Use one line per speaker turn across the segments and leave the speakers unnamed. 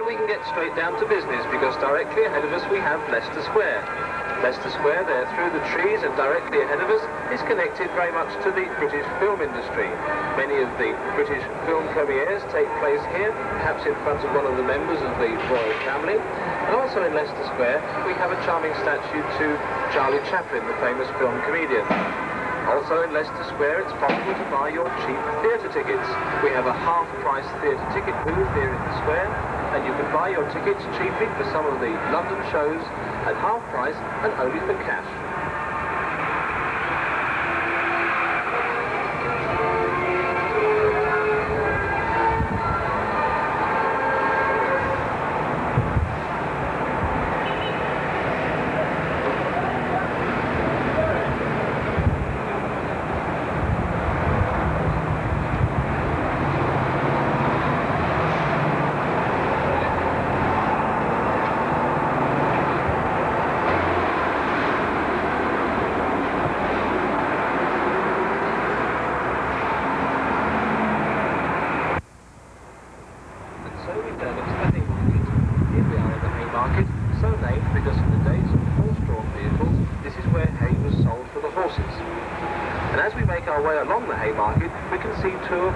And we can get straight down to business because directly ahead of us we have Leicester Square. Leicester Square there through the trees and directly ahead of us is connected very much to the British film industry. Many of the British film premieres take place here, perhaps in front of one of the members of the royal family. And also in Leicester Square we have a charming statue to Charlie Chaplin, the famous film comedian. Also in Leicester Square it's possible to buy your cheap theatre tickets. We have a half-price theatre ticket booth here in the square, and you can buy your tickets cheaply for some of the London shows at half price and only for cash.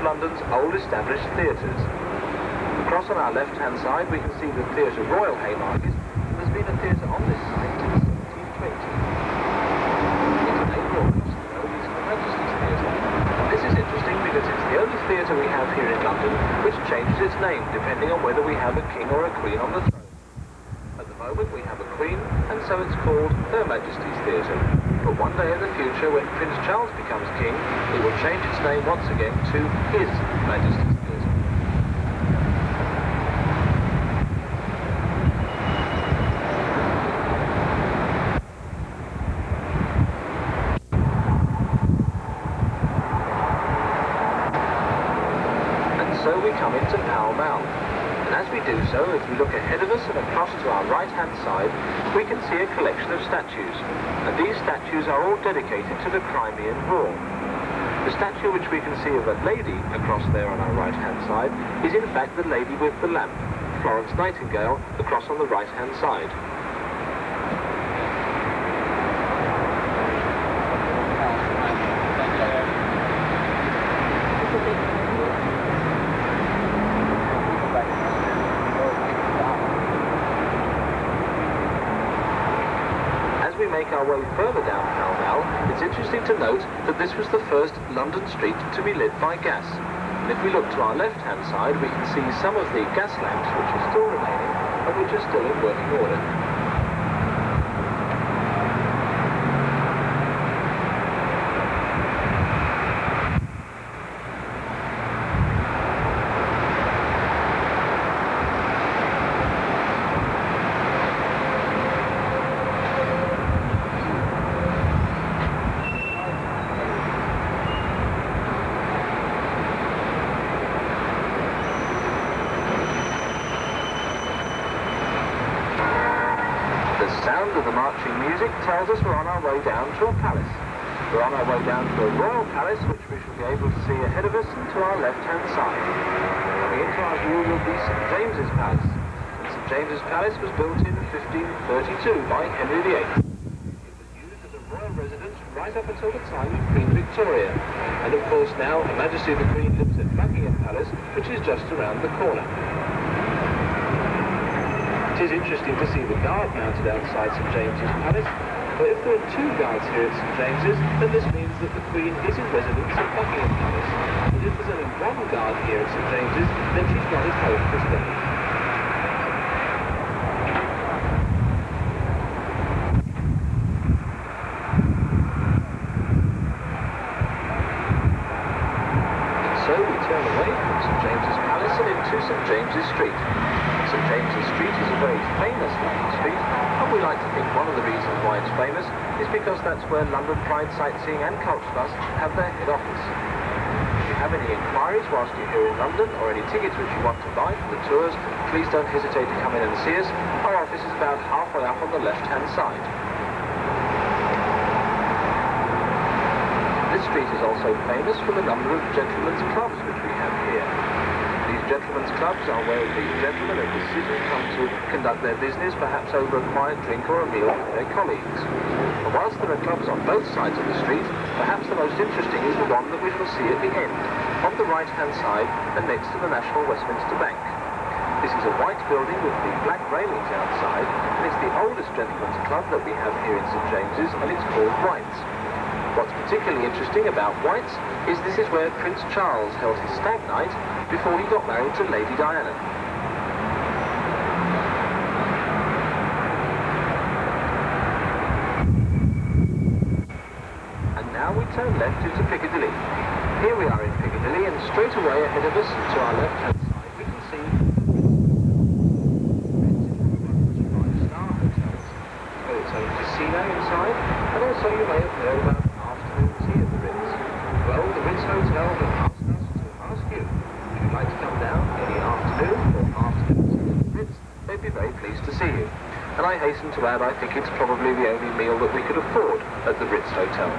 London's old established theatres. Across on our left-hand side we can see the Theatre Royal Haymarket. There's been a theatre on this site since 1720. Its neighbour across the road is Her Majesty's Theatre. And this is interesting because it's the only theatre we have here in London which changes its name depending on whether we have a king or a queen on the throne. At the moment we have a queen, and so it's called Her Majesty's Theatre. But one day in the future, when Prince Charles becomes king, it will change its name once again to His Majesty's Theatre. And so we come into Pall Mall. And as we do so, if we look ahead of us and across to our right-hand side, we can see a collection of statues. And these statues are all dedicated to the Crimean War. The statue which we can see of a lady across there on our right-hand side is in fact the lady with the lamp, Florence Nightingale, across on the right-hand side. Make our way further down Pall Mall, it's interesting to note that this was the first London street to be lit by gas. And if we look to our left-hand side, we can see some of the gas lamps which are still remaining and which are still in working order. Tells us we're on our way down to a palace. We're on our way down to a royal palace which we shall be able to see ahead of us and to our left-hand side. Coming into our view will be St James's Palace. And St James's Palace was built in 1532 by Henry VIII. It was used as a royal residence right up until the time of Queen Victoria. And of course now Her Majesty the Queen lives at Buckingham Palace, which is just around the corner. It is interesting to see the guard mounted outside St James's Palace. But if there are two guards here at St James's, then this means that the Queen is in residence at Buckingham Palace. And if there's only one guard here at St James's, then she's not at home for today. And so we turn away from St James's Palace and into St James's Street. St James's Street is a very famous London street, and we like to think one of the reasons why it's famous is because that's where London Pride Sightseeing and Culture Bus have their head office. If you have any inquiries whilst you're here in London, or any tickets which you want to buy for the tours, please don't hesitate to come in and see us. Our office is about halfway up on the left-hand side. This street is also famous for the number of gentlemen's clubs which we have here. These gentlemen's clubs are where the gentlemen of the city come to conduct their business, perhaps over a quiet drink or a meal with their colleagues. And whilst there are clubs on both sides of the street, perhaps the most interesting is the one that we shall see at the end, on the right-hand side and next to the National Westminster Bank. This is a white building with the black railings outside, and it's the oldest gentlemen's club that we have here in St James's, and it's called White's. What's particularly interesting about White's is this is where Prince Charles held his stag night before he got married to Lady Diana. And now we turn left into Piccadilly. Here we are in Piccadilly, and straight away ahead of us to our left-hand side we can see five-star hotels. Well, its own casino inside, and also you may have heard about afternoon tea at the Ritz. Well, the Ritz Hotel have asked us to ask you, if you'd like to come down any afternoon or afternoon tea at the Ritz, they'd be very pleased to see you. And I hasten to add, I think it's probably the only meal that we could afford at the Ritz Hotel.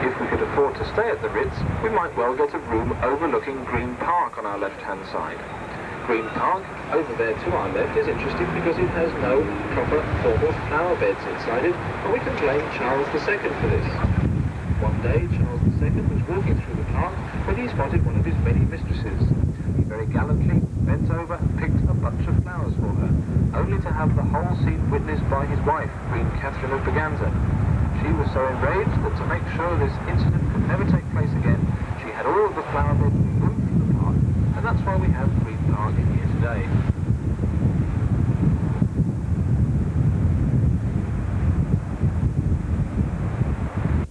If we could afford to stay at the Ritz, we might well get a room overlooking Green Park on our left-hand side. Green Park, over there to our left, is interesting because it has no proper formal flower beds inside it, and we can blame Charles II for this. One day, Charles II was walking through the park when he spotted one of his many mistresses. He very gallantly bent over and picked a bunch of flowers for her, only to have the whole scene witnessed by his wife, Queen Catherine of Braganza. She was so enraged that to make sure this incident could never take place again, she had all of the flower beds removed from the park, and that's why we have Green Park here today.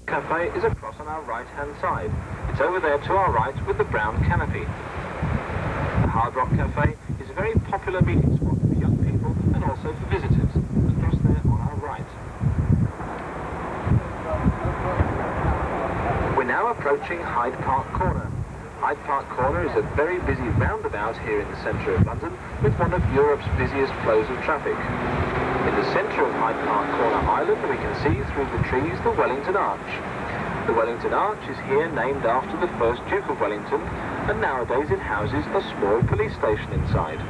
Cafe is across on our right-hand side. It's over there to our right with the brown canopy. The Hard Rock Cafe is a very popular meeting spot for young people and also for visitors, across there on our right. We're now approaching Hyde Park Corner. Hyde Park Corner is a very busy roundabout here in the centre of London, with one of Europe's busiest flows of traffic. In the centre of Hyde Park Corner Island, we can see through the trees the Wellington Arch. The Wellington Arch is here named after the first Duke of Wellington, and nowadays it houses a small police station inside.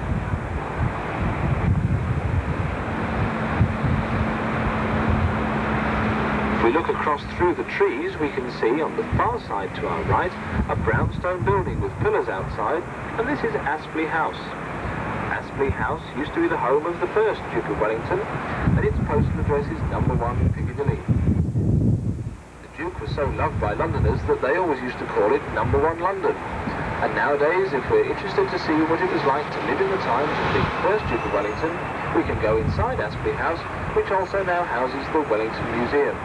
If we look across through the trees, we can see on the far side to our right a brownstone building with pillars outside, and this is Aspley House. Aspley House used to be the home of the first Duke of Wellington, and its postal address is No. 1 Piccadilly. The Duke was so loved by Londoners that they always used to call it No. 1 London. And nowadays, if we're interested to see what it was like to live in the times of the first Duke of Wellington, we can go inside Aspley House, which also now houses the Wellington Museum.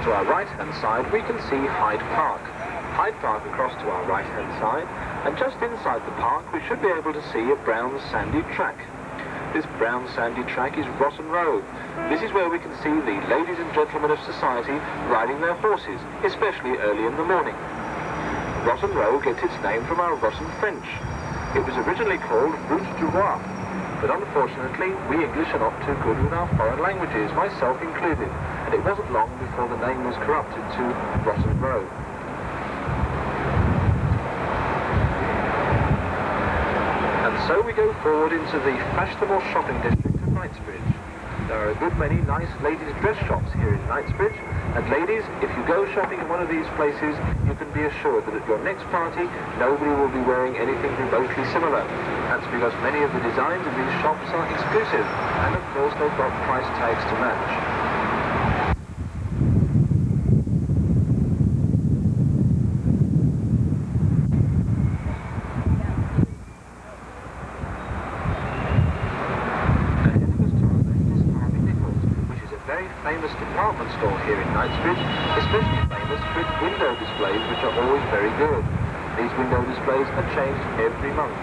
To our right-hand side, we can see Hyde Park. Hyde Park across to our right-hand side, and just inside the park we should be able to see a brown sandy track. This brown sandy track is Rotten Row. This is where we can see the ladies and gentlemen of society riding their horses, especially early in the morning. Rotten Row gets its name from our rotten French. It was originally called Route du Roi, but unfortunately we English are not too good with our foreign languages, myself included. And it wasn't long before the name was corrupted to Rotten Row. And so we go forward into the fashionable shopping district of Knightsbridge. There are a good many nice ladies' dress shops here in Knightsbridge, and ladies, if you go shopping in one of these places, you can be assured that at your next party, nobody will be wearing anything remotely similar. That's because many of the designs of these shops are exclusive, and of course they've got price tags to match. Famous department store here in Knightsbridge, especially famous for its window displays, which are always very good. These window displays are changed every month.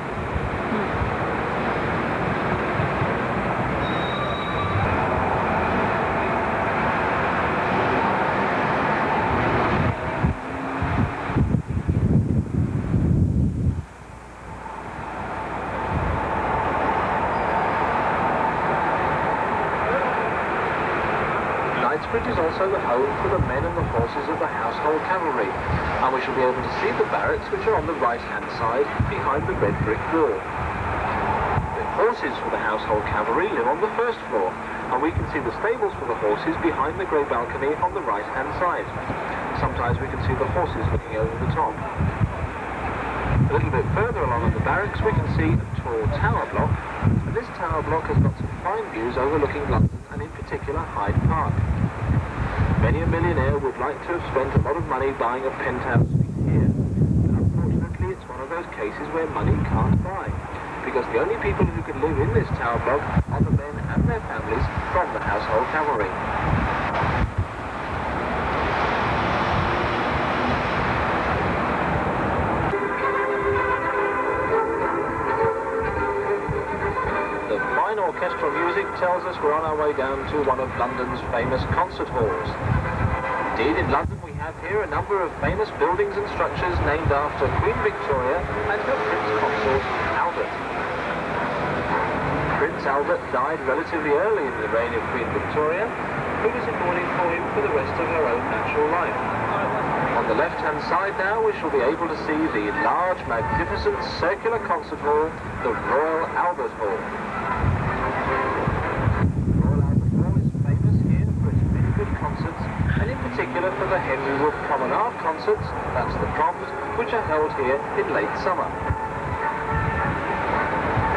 bridge is also the home for the men and the horses of the household cavalry, and we shall be able to see the barracks which are on the right-hand side behind the red brick wall. The horses for the household cavalry live on the first floor, and we can see the stables for the horses behind the grey balcony on the right-hand side. Sometimes we can see the horses looking over the top. A little bit further along in the barracks we can see a tall tower block, and this tower block has got some fine views overlooking London and in particular Hyde Park. Many a millionaire would like to have spent a lot of money buying a penthouse suite here, but unfortunately it's one of those cases where money can't buy, because the only people who can live in this tower block are the men and their families from the household cavalry. Orchestral music tells us we're on our way down to one of London's famous concert halls. Indeed, in London we have here a number of famous buildings and structures named after Queen Victoria and her Prince Consort, Albert. Prince Albert died relatively early in the reign of Queen Victoria, who was in mourning for him for the rest of her own natural life. On the left-hand side now we shall be able to see the large, magnificent circular concert hall, the Royal Albert Hall. Concerts, and in particular for the Henry Wood Promenade concerts, that's the proms, which are held here in late summer.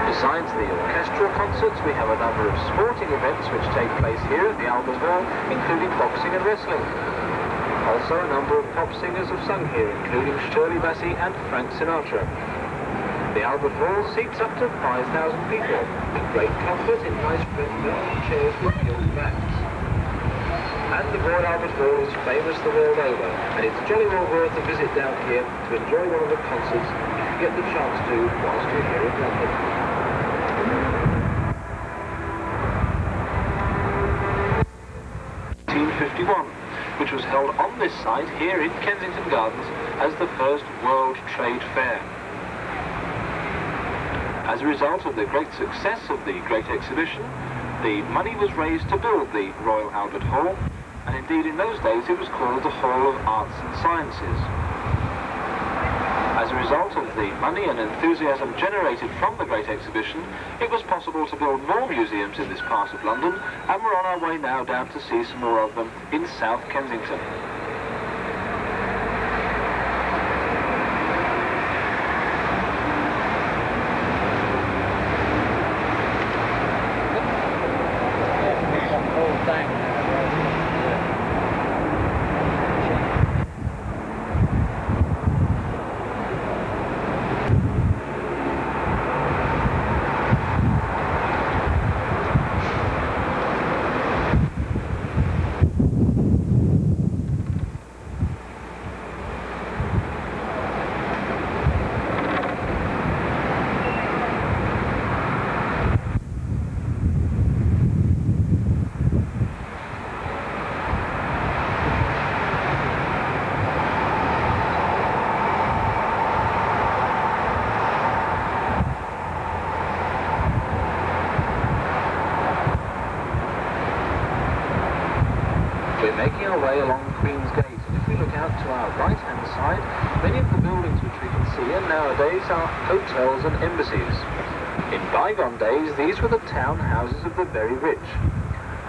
Besides the orchestral concerts, we have a number of sporting events which take place here at the Albert Hall, including boxing and wrestling. Also, a number of pop singers have sung here, including Shirley Bassey and Frank Sinatra. The Albert Hall seats up to 5,000 people, with great comfort in nice velvet chairs with gilt backs. And the Royal Albert Hall is famous the world over, and it's jolly well worth a visit down here to enjoy one of the concerts if you get the chance to whilst you're here in London. 1851, which was held on this site here in Kensington Gardens as the first World Trade Fair. As a result of the great success of the Great Exhibition, the money was raised to build the Royal Albert Hall, and indeed in those days it was called the Hall of Arts and Sciences. As a result of the money and enthusiasm generated from the Great Exhibition, it was possible to build more museums in this part of London, and we're on our way now down to see some more of them in South Kensington. We're making our way along Queen's Gate, and if we look out to our right-hand side, many of the buildings which we can see nowadays are hotels and embassies. In bygone days, these were the town houses of the very rich.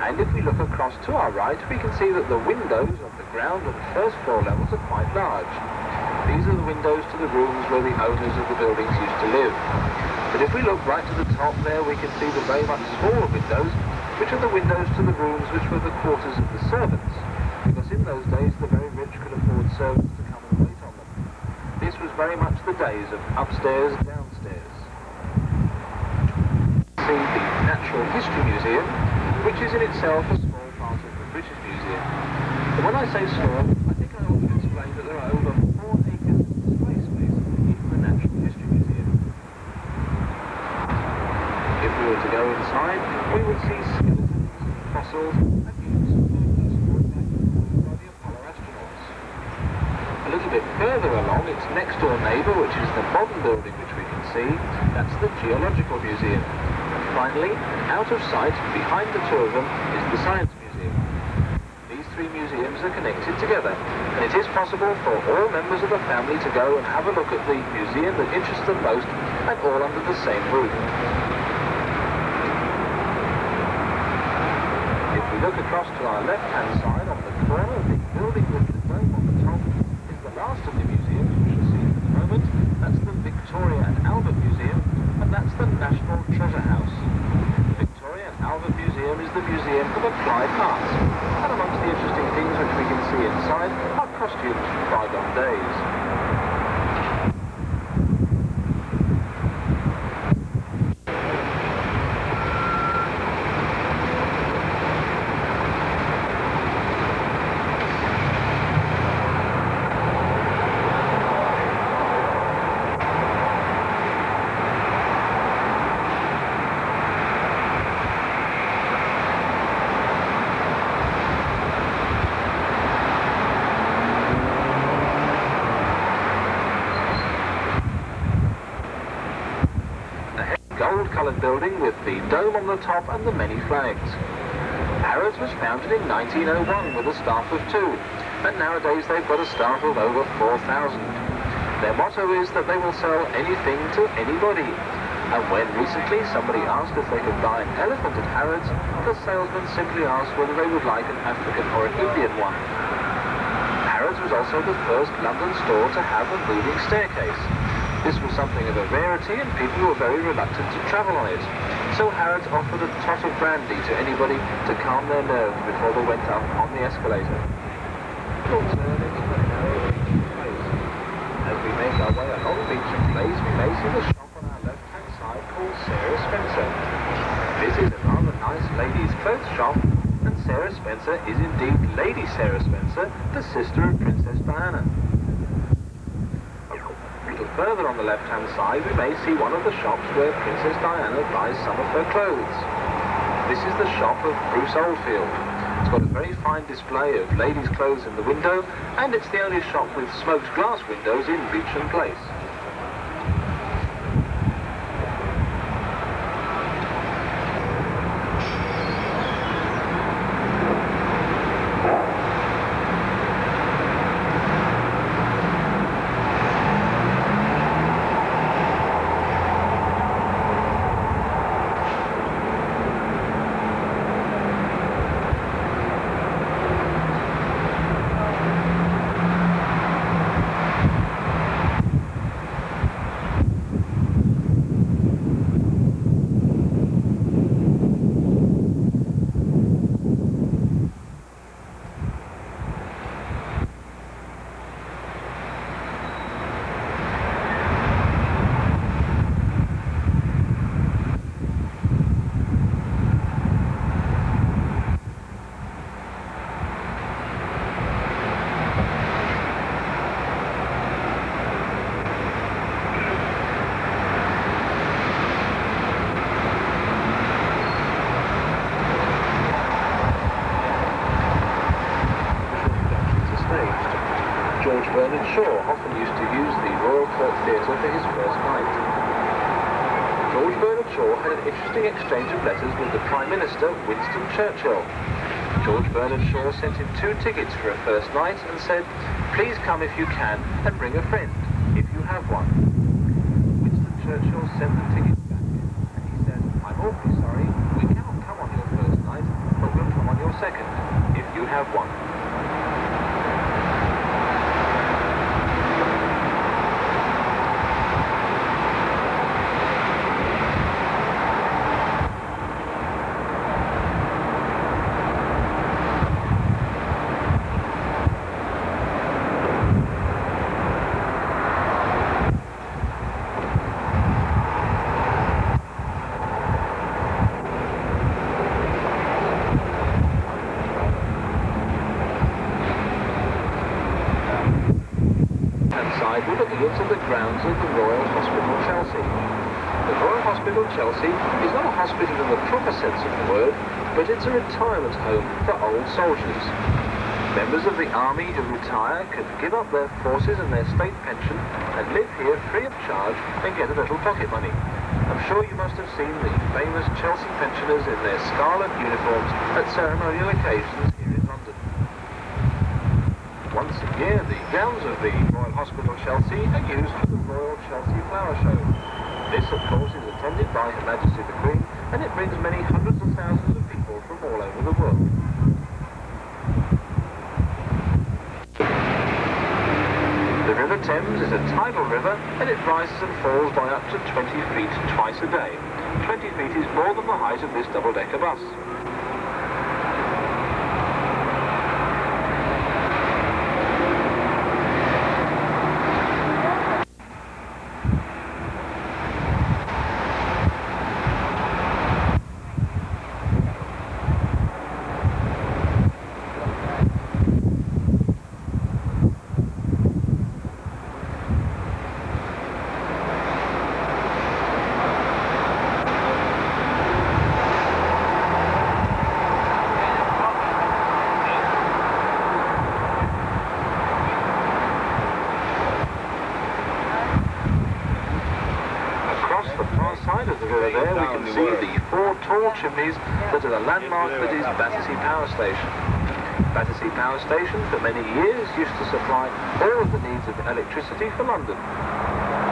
And if we look across to our right, we can see that the windows of the ground and first floor levels are quite large. These are the windows to the rooms where the owners of the buildings used to live. But if we look right to the top there, we can see the very much smaller windows, which are the windows to the rooms which were the quarters of the servants, because in those days the very rich could afford servants to come and wait on them. This was very much the days of upstairs, downstairs. See the Natural History Museum, which is in itself a small part of the British Museum. But when I say small, I think I ought to explain that there are over 4 acres of display space in the Natural History Museum. If we were to go inside, we would see skeletons, fossils, and even some photos brought back by the Apollo astronauts. A little bit further along, its next door neighbour, which is the modern building which we can see, that's the Geological Museum. And finally, out of sight, behind the two of them, is the Science Museum. These three museums are connected together, and it is possible for all members of the family to go and have a look at the museum that interests them most, and all under the same roof. If we look across to our left-hand side, on the corner, the building with the dome on the top is the last of the museums we shall see at the moment. That's the Victoria and Albert Museum, and that's the National Treasure House. The Victoria and Albert Museum is the Museum of Applied Arts, and amongst the interesting things which we can see inside are costumes from bygone days. Gold-coloured building with the dome on the top and the many flags. Harrods was founded in 1901 with a staff of 2, and nowadays they've got a staff of over 4,000. Their motto is that they will sell anything to anybody, and when recently somebody asked if they could buy an elephant at Harrods, the salesman simply asked whether they would like an African or an Indian one. Harrods was also the first London store to have a moving staircase. This was something of a rarity, and people were very reluctant to travel on it. So Harrods offered a tot of brandy to anybody to calm their nerves before they went up on the escalator. We'll turn into the narrow Beecham Place. As we make our way along Beecham Place, we may see the shop on our left-hand side called Sarah Spencer. This is a rather nice ladies' clothes shop, and Sarah Spencer is indeed Lady Sarah Spencer, the sister of Princess Diana. Further on the left-hand side, we may see one of the shops where Princess Diana buys some of her clothes. This is the shop of Bruce Oldfield. It's got a very fine display of ladies' clothes in the window, and it's the only shop with smoked glass windows in Beecham Place. George Bernard Shaw often used to use the Royal Court Theatre for his first night. George Bernard Shaw had an interesting exchange of letters with the Prime Minister, Winston Churchill. George Bernard Shaw sent him 2 tickets for a first night and said, "Please come if you can and bring a friend, if you have one." Winston Churchill sent the tickets back, and he said, "I'm awfully sorry, we cannot come on your first night, but we'll come on your second, if you have one." We're looking into the grounds of the Royal Hospital Chelsea. The Royal Hospital Chelsea is not a hospital in the proper sense of the word, but it's a retirement home for old soldiers. Members of the army who retire can give up their forces and their state pension and live here free of charge and get a little pocket money. I'm sure you must have seen the famous Chelsea pensioners in their scarlet uniforms at ceremonial occasions here in London. year, the grounds of the Royal Hospital Chelsea are used for the Royal Chelsea Flower Show. This, of course, is attended by Her Majesty the Queen, and it brings many hundreds of thousands of people from all over the world. The River Thames is a tidal river, and it rises and falls by up to 20 feet twice a day. 20 feet is more than the height of this double-decker bus. Side of the river there, we can see the four tall chimneys that are the landmark that is Battersea Power Station. Battersea Power Station for many years used to supply all of the needs of electricity for London.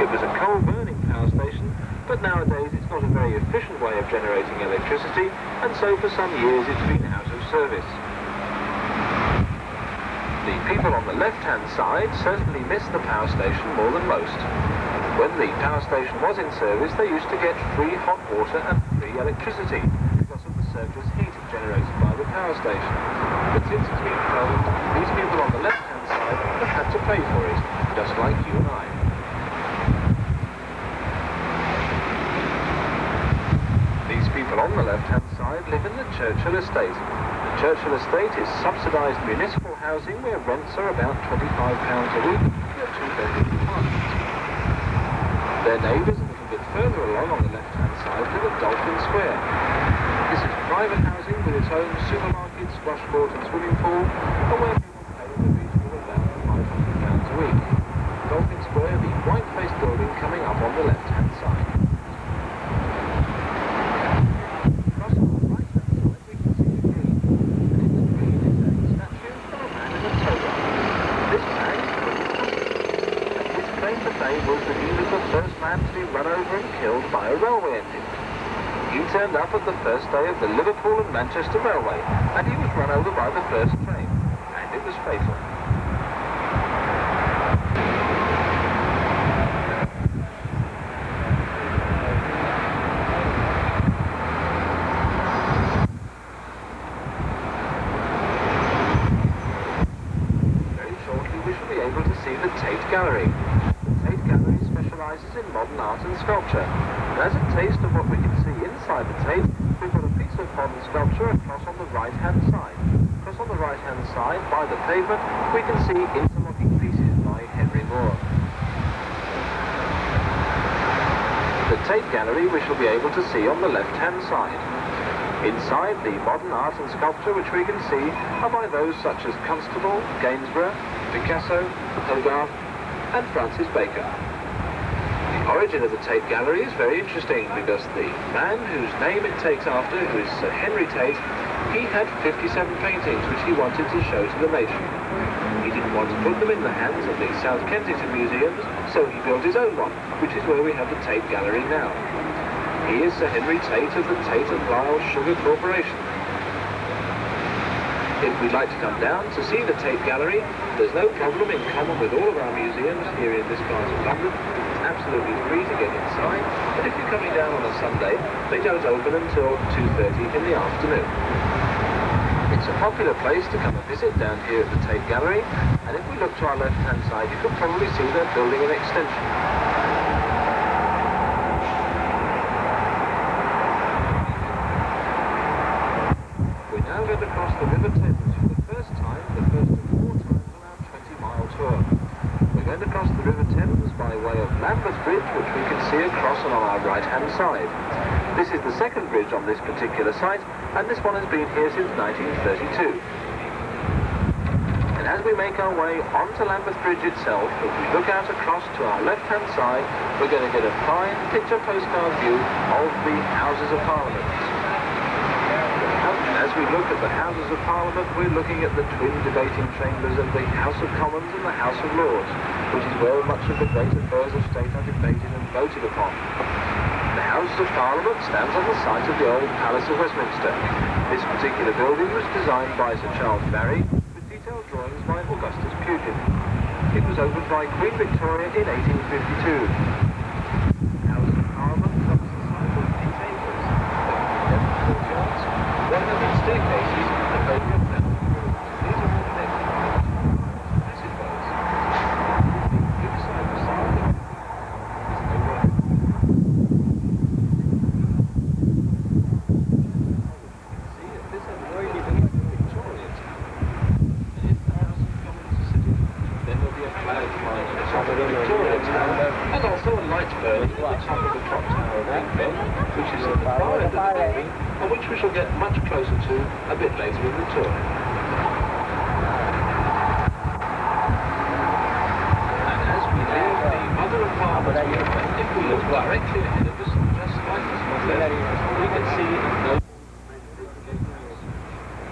It was a coal-burning power station, but nowadays it's not a very efficient way of generating electricity, and so for some years it's been out of service. The people on the left-hand side certainly miss the power station more than most. When the power station was in service, they used to get free hot water and free electricity because of the surplus heat generated by the power station. But since it's been closed, these people on the left-hand side have had to pay for it, just like you and I. These people on the left-hand side live in the Churchill Estate. The Churchill Estate is subsidised municipal housing where rents are about £25 a week for a two-bedroom apartment. Their neighbours a little bit further along on the left-hand side live at Dolphin Square. This is private housing with its own supermarket, squash court and swimming pool, and where people pay in the region of about £500 a week. Dolphin Square, the white-faced building coming up on the left-hand side. Across on the right-hand side we can see the green, and in the green is a statue of a man in a toga. This man claim to fame was that he was the first man to be run over and killed by a railway engine. He turned up at the first day of the Liverpool and Manchester Railway, and he was run over by the first train, and it was fatal. Very shortly we shall be able to see the Tate Gallery. In modern art and sculpture. And as a taste of what we can see inside the Tate, we've got a piece of modern sculpture across on the right-hand side. Across on the right-hand side, by the pavement, we can see interlocking pieces by Henry Moore. The Tate Gallery we shall be able to see on the left-hand side. Inside, the modern art and sculpture which we can see are by those such as Constable, Gainsborough, Picasso, Hogarth, and Francis Bacon. The origin of the Tate Gallery is very interesting because the man whose name it takes after, who is Sir Henry Tate, he had 57 paintings which he wanted to show to the nation. He didn't want to put them in the hands of the South Kensington museums, so he built his own one, which is where we have the Tate Gallery now. He is Sir Henry Tate of the Tate & Lyle Sugar Corporation. If we'd like to come down to see the Tate Gallery, there's no problem in common with all of our museums here in this part of London. Absolutely free to get inside, but if you're coming down on a Sunday, they don't open until 2:30 in the afternoon. It's a popular place to come and visit down here at the Tate Gallery, and if we look to our left-hand side, you can probably see they're building an extension. We're now going to cross the River Thames for the first time, the first of 4 times on our 20-mile tour. We're going to cross the River Thames by way of Lambeth Bridge, which we can see across and on our right-hand side. This is the second bridge on this particular site, and this one has been here since 1932. And as we make our way onto Lambeth Bridge itself, if we look out across to our left-hand side, we're going to get a fine picture postcard view of the Houses of Parliament. And as we look at the Houses of Parliament, we're looking at the twin debating chambers of the House of Commons and the House of Lords, which is where much of the great affairs of state are debated and voted upon. The Houses of Parliament stands on the site of the old Palace of Westminster. This particular building was designed by Sir Charles Barry, with detailed drawings by Augustus Pugin. It was opened by Queen Victoria in 1852. The Houses of Parliament covers the site of 8 acres, 11 courtyards, 100 staircases, and over 1,000 rooms. These are all connected by passageways. The inside facade is over and also a light burning at the top of the clock tower of Big Ben, which is at the far end of the building, and which we shall get much closer to a bit later in the tour. And as we leave the Mother of Parliament, if we look directly ahead of us, just like this one there, we can see a noble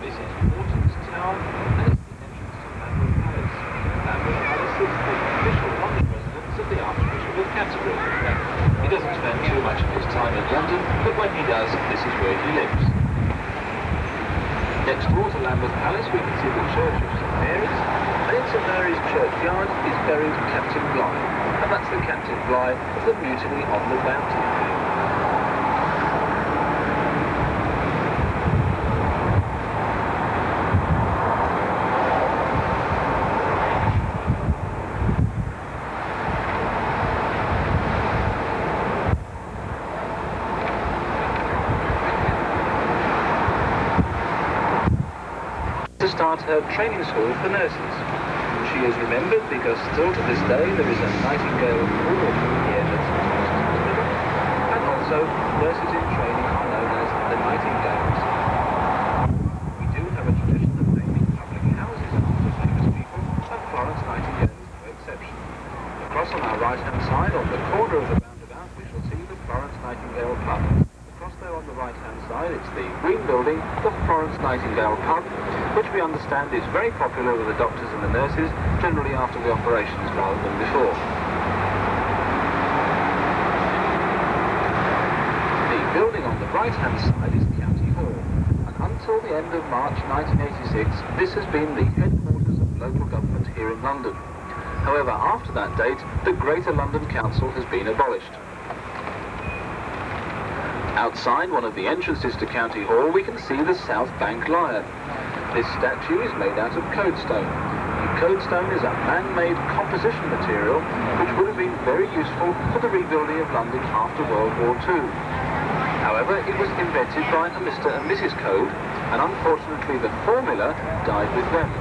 this is Wharton's Tower, and it's the entrance to Lambeth Palace. Lambeth Palace is the official London residence of the Archbishop of Canterbury. He doesn't spend too much of his time in London, but when he does, this is where he lives. Next door to Lambeth Palace, we can see the Church of St Mary's, and in St Mary's churchyard is buried Captain Bligh, and that's the Captain Bligh of the mutiny on the Bounty. Start her training school for nurses. She is remembered because still to this day there is a Nightingale Award here at St Thomas's Hospital, and also nurses in training are known as the Nightingales. We do have a tradition of naming public houses after famous people, and Florence Nightingale is no exception. Across on our right-hand side, on the corner of the roundabout, we shall see the Florence Nightingale Pub. Across there on the right-hand side, it's the green building, the Florence Nightingale Pub, which we understand is very popular with the doctors and the nurses, generally after the operations rather than before. The building on the right-hand side is County Hall, and until the end of March 1986, this has been the headquarters of local government here in London. However, after that date, the Greater London Council has been abolished. Outside one of the entrances to County Hall, we can see the South Bank Lion. This statue is made out of codestone, and codestone is a man-made composition material which would have been very useful for the rebuilding of London after World War II. However, it was invented by a Mr. and Mrs. Code, and unfortunately the formula died with them.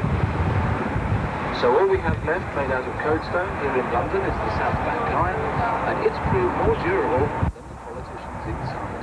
So all we have left made out of codestone here in London is the South Bank Lion, and it's proved more durable than the politicians inside.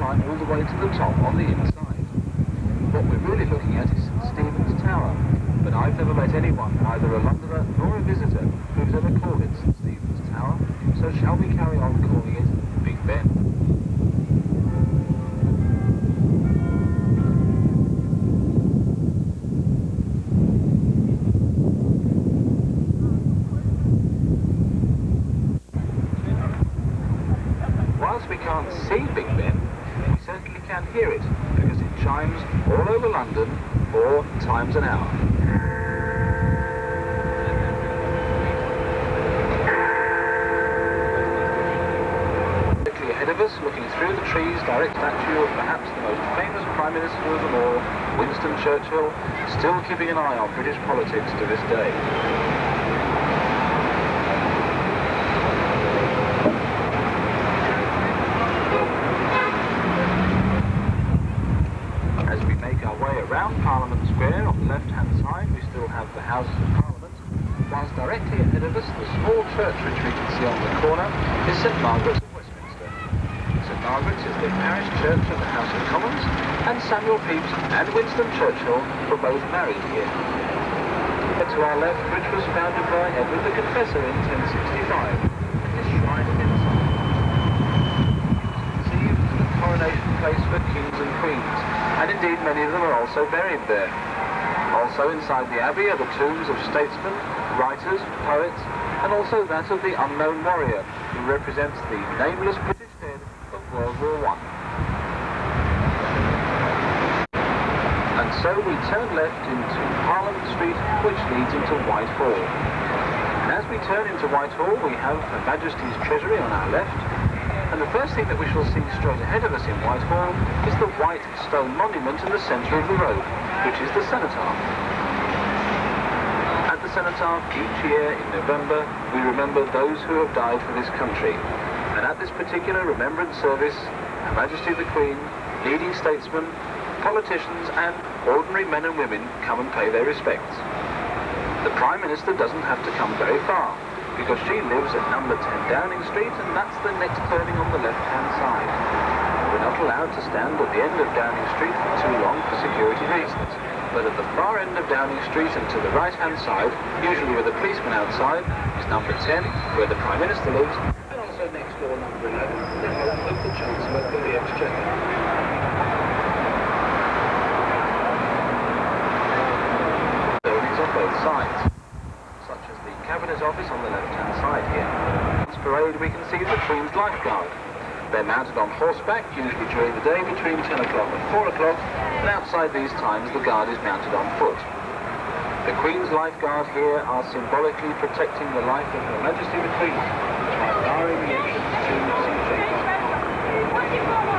All the way to the top on the inside. What we're really looking at is St Stephen's Tower, but I've never met anyone, either a Londoner nor a visitor, who's ever called it St Stephen's Tower, so shall we carry on calling it Big Ben? Whilst we can't see Big Ben, we certainly can hear it, because it chimes all over London 4 times an hour. Directly ahead of us, looking through the trees, direct statue of perhaps the most famous Prime Minister of them all, Winston Churchill, still keeping an eye on British politics to this day. As we make our way around Parliament Square, on the left-hand side we still have the Houses of Parliament, whilst directly ahead of us the small church which we can see on the corner is St Margaret's of Westminster. St Margaret's is the parish church of the House of Commons, and Samuel Pepys and Winston Churchill were both married here. To our left, which was founded by Edward the Confessor in 1065, is shrine inside. Conceived as the coronation place for kings and queens, and indeed many of them are also buried there. Also inside the abbey are the tombs of statesmen, writers, poets, and also that of the unknown warrior, who represents the nameless British dead of World War I. And so we turn left into Parliament Street, which leads into Whitehall. And as we turn into Whitehall, we have Her Majesty's Treasury on our left, and the first thing that we shall see straight ahead of us in Whitehall is the white stone monument in the centre of the road, which is the Cenotaph. At the Cenotaph, each year in November, we remember those who have died for this country. And at this particular remembrance service, Her Majesty the Queen, leading statesmen, politicians and ordinary men and women come and pay their respects. The Prime Minister doesn't have to come very far, because she lives at number 10 Downing Street, and that's the next turning on the left-hand side. We're not allowed to stand at the end of Downing Street for too long for security reasons, but at the far end of Downing Street and to the right-hand side, usually with a policeman outside, is number 10, where the Prime Minister lives, and also next door number 11, the home of the Chancellor of the Exchequer. On both sides, such as the Cabinet Office on the left-hand side here. On this parade we can see the Queen's Lifeguard. They're mounted on horseback, usually during the day between 10 o'clock and 4 o'clock, and outside these times the guard is mounted on foot. The Queen's Lifeguard here are symbolically protecting the life of Her Majesty the Queen by barring the entrance to St James's Park.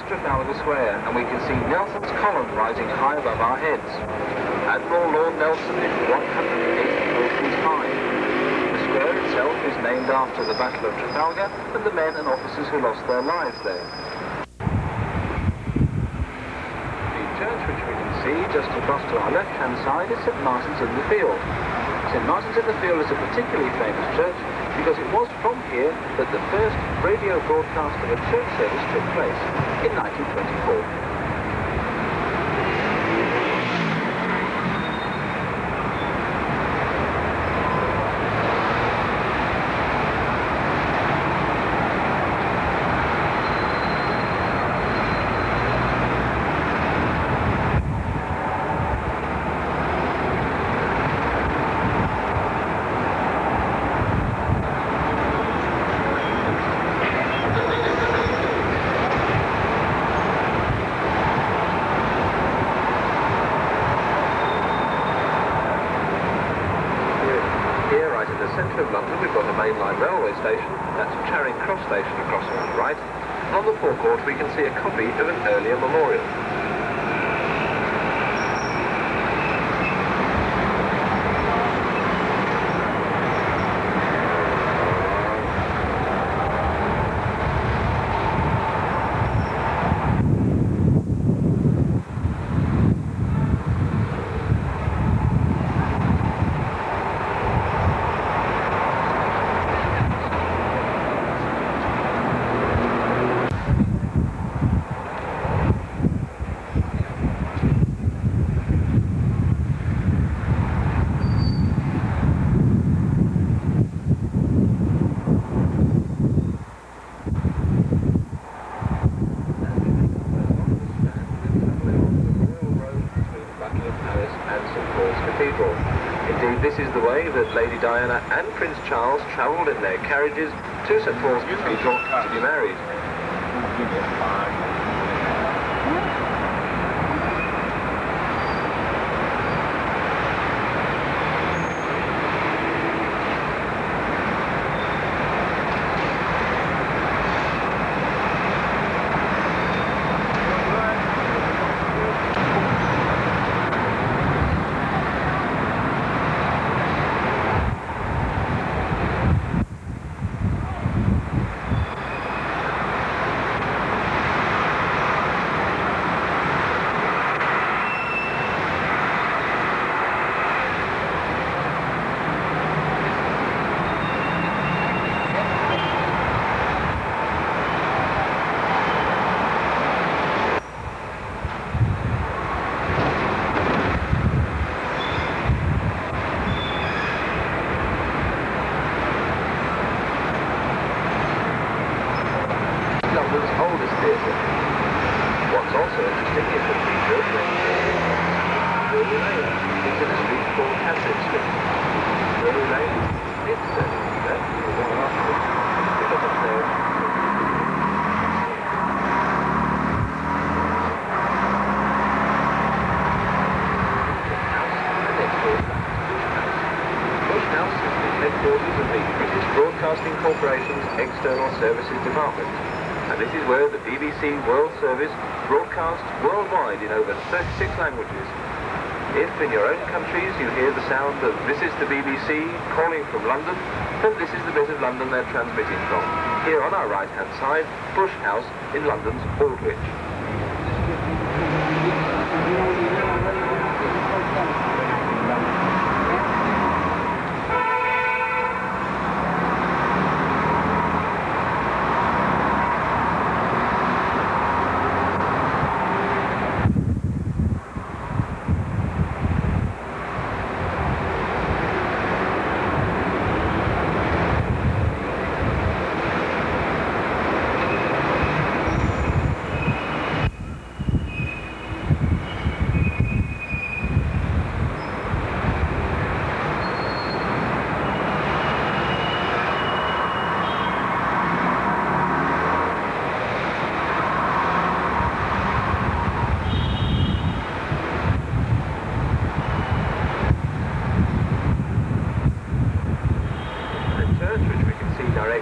Trafalgar Square, and we can see Nelson's column rising high above our heads. Admiral Lord Nelson is 184 feet high. The square itself is named after the Battle of Trafalgar and the men and officers who lost their lives there. The church which we can see just across to our left-hand side is St Martin's in the Field. St Martin's in the Field is a particularly famous church because it was from here that the first radio broadcast of a church service took place in 1924. Centre of London we've got a mainline railway station, that's Charing Cross Station across on the right, and on the forecourt we can see a copy of an earlier memorial. say that Lady Diana and Prince Charles travelled in their carriages to St Paul's Cathedral to be married. Corporation's External Services Department, and this is where the BBC World Service broadcasts worldwide in over 36 languages. If in your own countries you hear the sound of "This is the BBC calling from London," then this is the bit of London they're transmitting from. Here on our right-hand side, Bush House in London's Aldwych.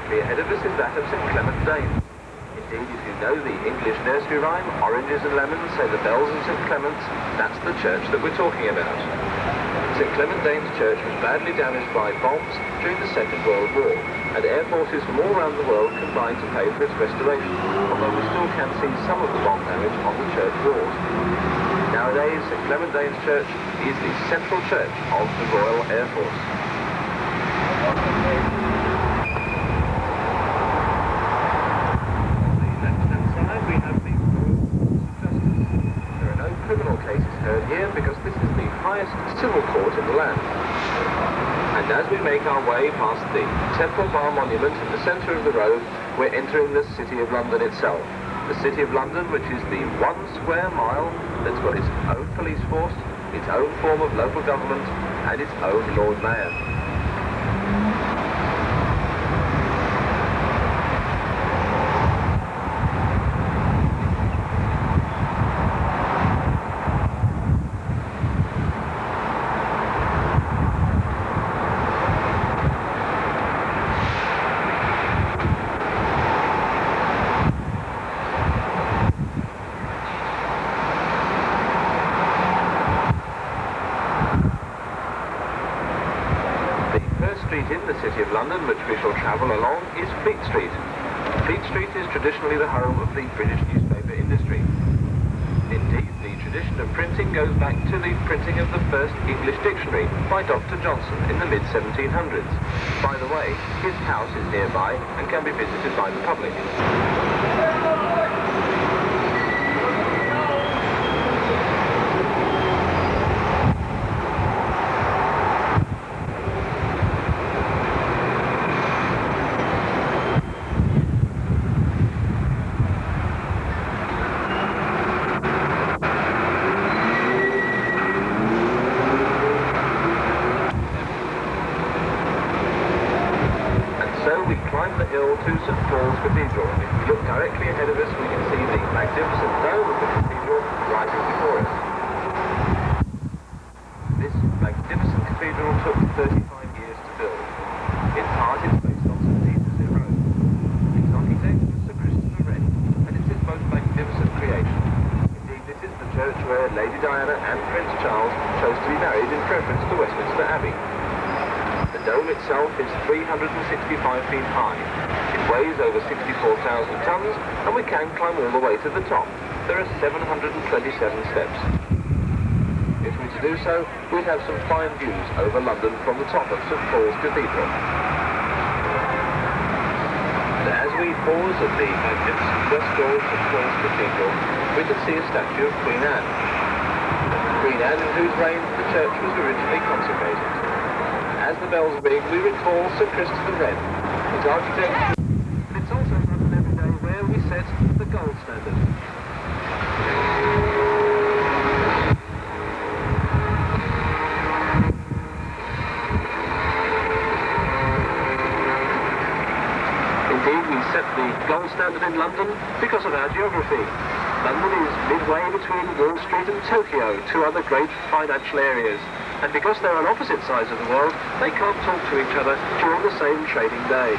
Ahead of us is that of St Clement Danes. Indeed, if you know the English nursery rhyme, Oranges and Lemons say the bells of St Clement's, that's the church that we're talking about. St Clement Danes Church was badly damaged by bombs during the Second World War, and air forces from all around the world combined to pay for its restoration, although we still can see some of the bomb damage on the church walls. Nowadays, St Clement Danes Church is the central church of the Royal Air Force. Criminal cases heard here because this is the highest civil court in the land. And as we make our way past the Temple Bar Monument in the centre of the road, we're entering the City of London itself. The City of London, which is the 1 square mile that's got its own police force, its own form of local government, and its own Lord Mayor. In the City of London, which we shall travel along, is Fleet Street. Fleet Street is traditionally the home of the British newspaper industry. Indeed, the tradition of printing goes back to the printing of the first English dictionary by Dr. Johnson in the mid-1700s. By the way, his house is nearby and can be visited by the public. Paul's Cathedral. If we look directly ahead of us, we can see the magnificent dome of the cathedral rising before us. This magnificent cathedral took 35 years to build. In part, it's based on St. Peter's in Rome. Its architect was Sir Christopher Wren, and it's his most magnificent creation. Indeed, this is the church where Lady Diana and Prince Charles chose to be married in preference to Westminster Abbey. The dome itself is 365 feet high. It weighs over 64,000 tons, and we can climb all the way to the top. There are 727 steps. If we were to do so, we'd have some fine views over London from the top of St. Paul's Cathedral. And as we pause at the magnificent west door of St. Paul's Cathedral, we can see a statue of Queen Anne. Queen Anne, in whose reign the church was originally consecrated. As the bells ring, we recall Sir Christopher Wren, his architect. It's also London every day where we set the gold standard. Indeed, we set the gold standard in London because of our geography. London is midway between Wall Street and Tokyo, two other great financial areas. And because they're on opposite sides of the world, they can't talk to each other during the same trading day.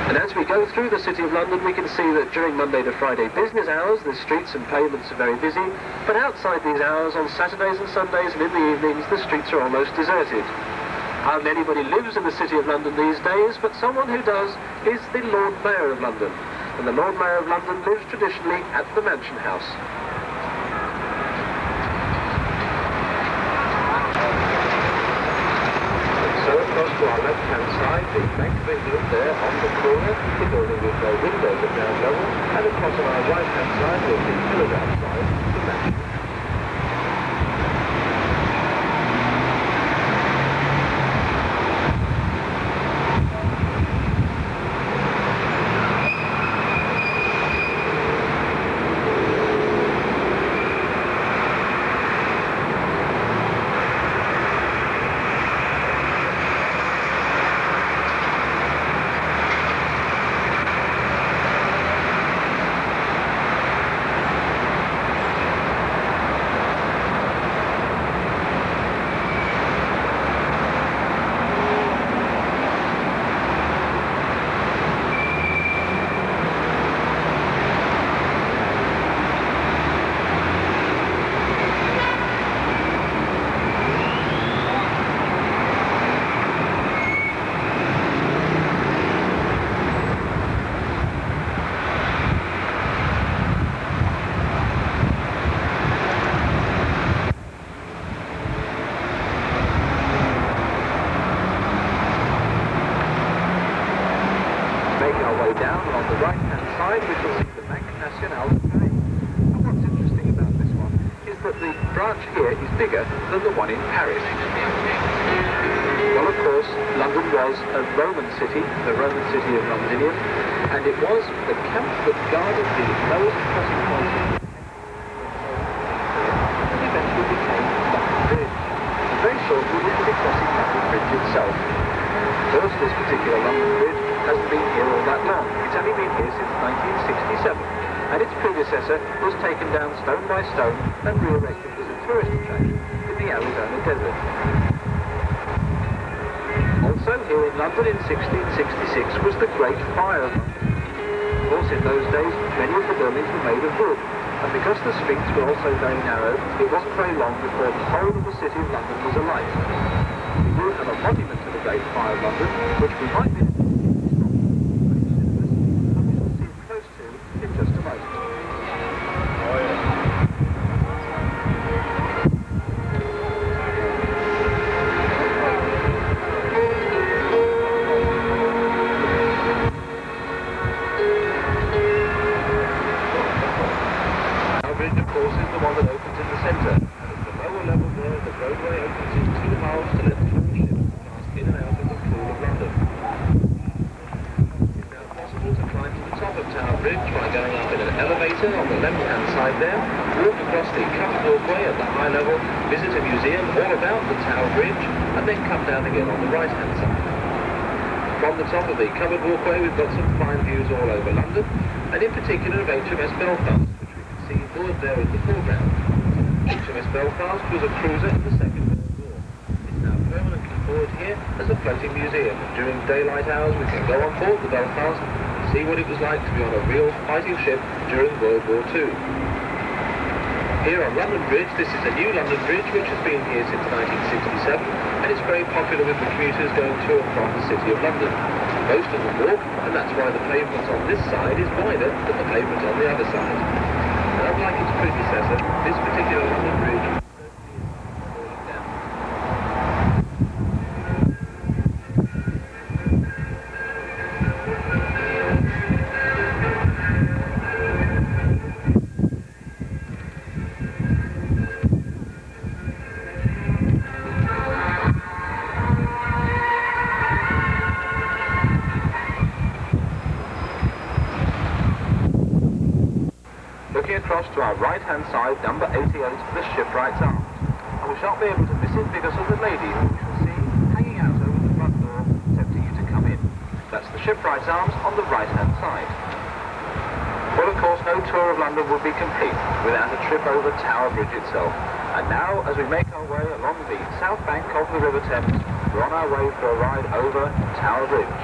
And as we go through the City of London, we can see that during Monday to Friday business hours, the streets and pavements are very busy, but outside these hours, on Saturdays and Sundays and in the evenings, the streets are almost deserted. Hardly anybody lives in the City of London these days, but someone who does is the Lord Mayor of London. And the Lord Mayor of London lives traditionally at the Mansion House. Across to our left-hand side, the Bank of England there on the corner, the building with no windows at ground level, and across on our right-hand side with the pillars outside, the mansion. Down on the right-hand side, we shall see the Banque Nationale de Paris. And what's interesting about this one is that the branch here is bigger than the one in Paris. Well, of course, London was a Roman city, the Roman city of Londinium, and it was the camp that guarded the lowest crossing point and eventually became London Bridge. And very shortly, we will be crossing London Bridge itself. First, this particular London Bridge hasn't been here all that long. It's only been here since 1967, and its predecessor was taken down stone by stone and re-erected as a tourist attraction in the Arizona desert. Also here in London in 1666 was the Great Fire of London. Of course, in those days, many of the buildings were made of wood, and because the streets were also very narrow, it wasn't very long before the whole of the City of London was alight. We do have a monument to the Great Fire of London, which we might be in just a moment. Our bridge, of course, is the one that opens in the centre, and at the lower level there, the roadway opens in 2 halves to let the tall ships pass in and out of the Pool of London. To climb to the top of Tower Bridge by going up in an elevator on the left-hand side there, walk across the covered walkway at the high level, visit a museum all about the Tower Bridge, and then come down again on the right-hand side. From the top of the covered walkway, we've got some fine views all over London, and in particular of HMS Belfast, which we can see moored there in the foreground. HMS Belfast was a cruiser in the Second World War. It's now permanently moored here as a floating museum. During daylight hours, we can go on board the Belfast and see what it was like to be on a real fighting ship during World War II. Here on London Bridge, this is a new London Bridge which has been here since 1967, and it's very popular with the commuters going to and from the City of London. Most of them walk, and that's why the pavement on this side is wider than the pavement on the other side. And unlike its predecessor, this particular London Bridge certainly is falling down. Looking across to our right-hand side, number 88, the Shipwrights Arms. And we shan't be able to miss it because of the lady who we shall see hanging out over the front door, tempting you to come in. That's the Shipwrights Arms on the right-hand side. Well, of course, no tour of London would be complete without a trip over Tower Bridge itself. And now, as we make our way along the south bank of the River Thames, we're on our way for a ride over Tower Bridge.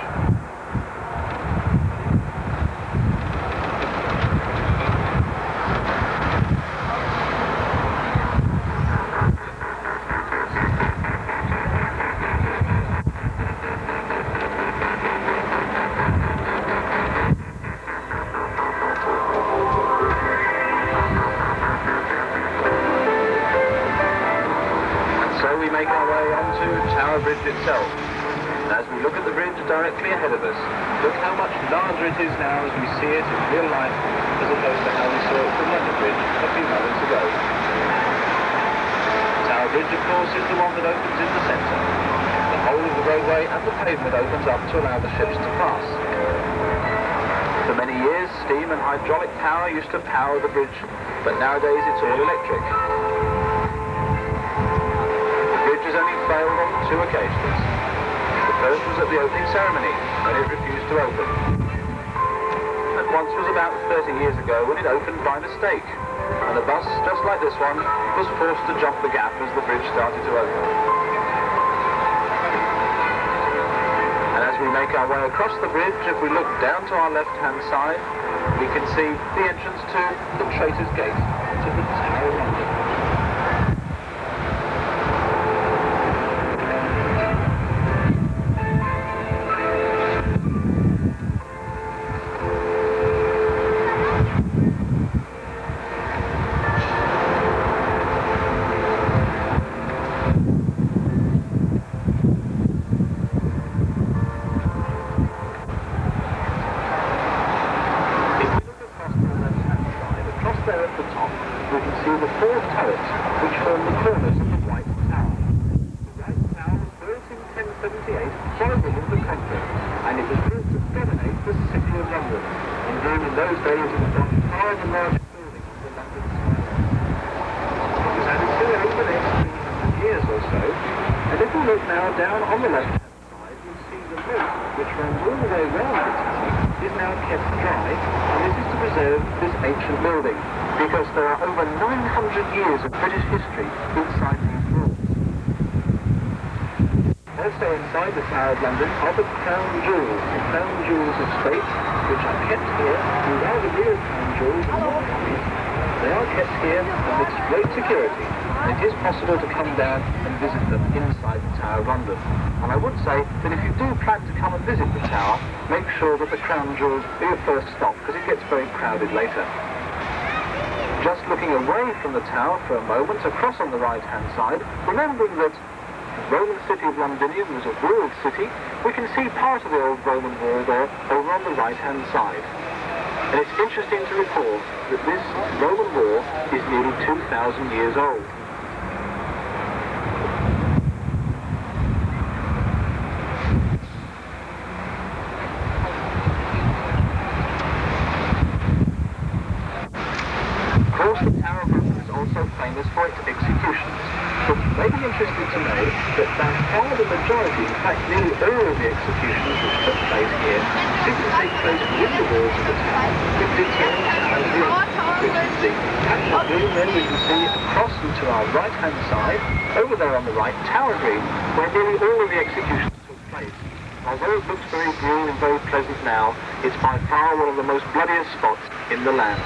We make our way onto Tower Bridge itself. And as we look at the bridge directly ahead of us, look how much larger it is now as we see it in real life, as opposed to how we saw it from London Bridge a few moments ago. Tower Bridge, of course, is the one that opens in the centre. The whole of the roadway and the pavement opens up to allow the ships to pass. For many years, steam and hydraulic power used to power the bridge, but nowadays it's all electric. Has only failed on 2 occasions. The first was at the opening ceremony, when it refused to open. And once was about 30 years ago when it opened by mistake, and a bus, just like this one, was forced to jump the gap as the bridge started to open. And as we make our way across the bridge, if we look down to our left-hand side, we can see the entrance to the Traitors' Gate, to the Tower of London. There at the top, we can see the 4 turrets which form the corners of the White Tower. The White Tower was built in 1078 following the conflict, and it was built to dominate the City of London. Indeed, in those days it was by far the largest building on the London skyline. It was added to over the next 300 years or so, and if we look now down on the left-hand side, you'll see the roof, which runs all the way round the tower, is now kept dry, and this is to preserve this ancient building, because there are over 900 years of British history inside these walls. Also inside the Tower of London are the crown jewels of state, which are kept here, and while the real crown jewels are not copies, they are kept here amidst great security, and it is possible to come down and visit them inside the Tower of London. And I would say that if you do plan to come and visit the Tower, make sure that the crown jewels be your first stop, because it gets very crowded later. Just looking away from the Tower for a moment, across on the right-hand side, remembering that the Roman city of Londinium was a walled city, we can see part of the old Roman wall there over on the right-hand side. And it's interesting to recall that this Roman wall is nearly 2,000 years old. Of course, the Tower of London is also famous for its executions. But you may be interested to know that by far the majority, in fact nearly all of the executions which took our right-hand side, over there on the right, Tower Green, where nearly all of the executions took place. Although it looks very green and very pleasant now, it's by far one of the most bloodiest spots in the land.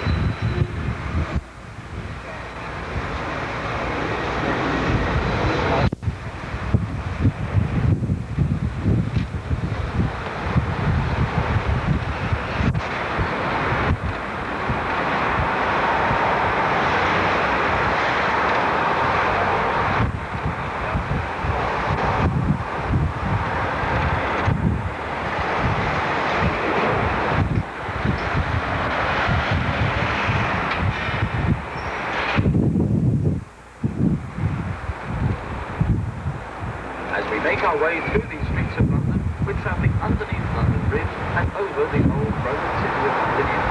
Make our way through these streets of London, we're travelling underneath London Bridge and over the old Roman city of London in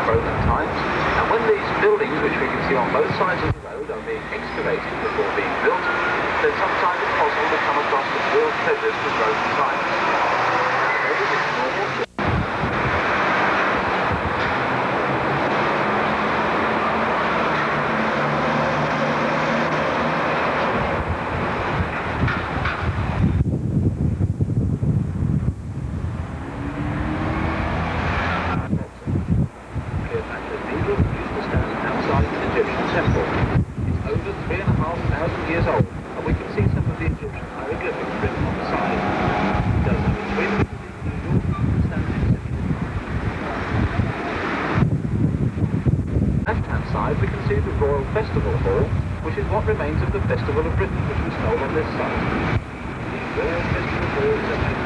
Roman times. And when these buildings, which we can see on both sides of the road, are being excavated before being built, then sometimes it's possible to come across the real treasures from Roman times. Nowadays it's normal to temple. It's over 3,500 years old, and we can see some of the Egyptian hieroglyphics written on the side. It does have a twin with the eagle standing in the left-hand side we can see the Royal Festival Hall, which is what remains of the Festival of Britain, which was held on this site. The Royal Festival Hall is a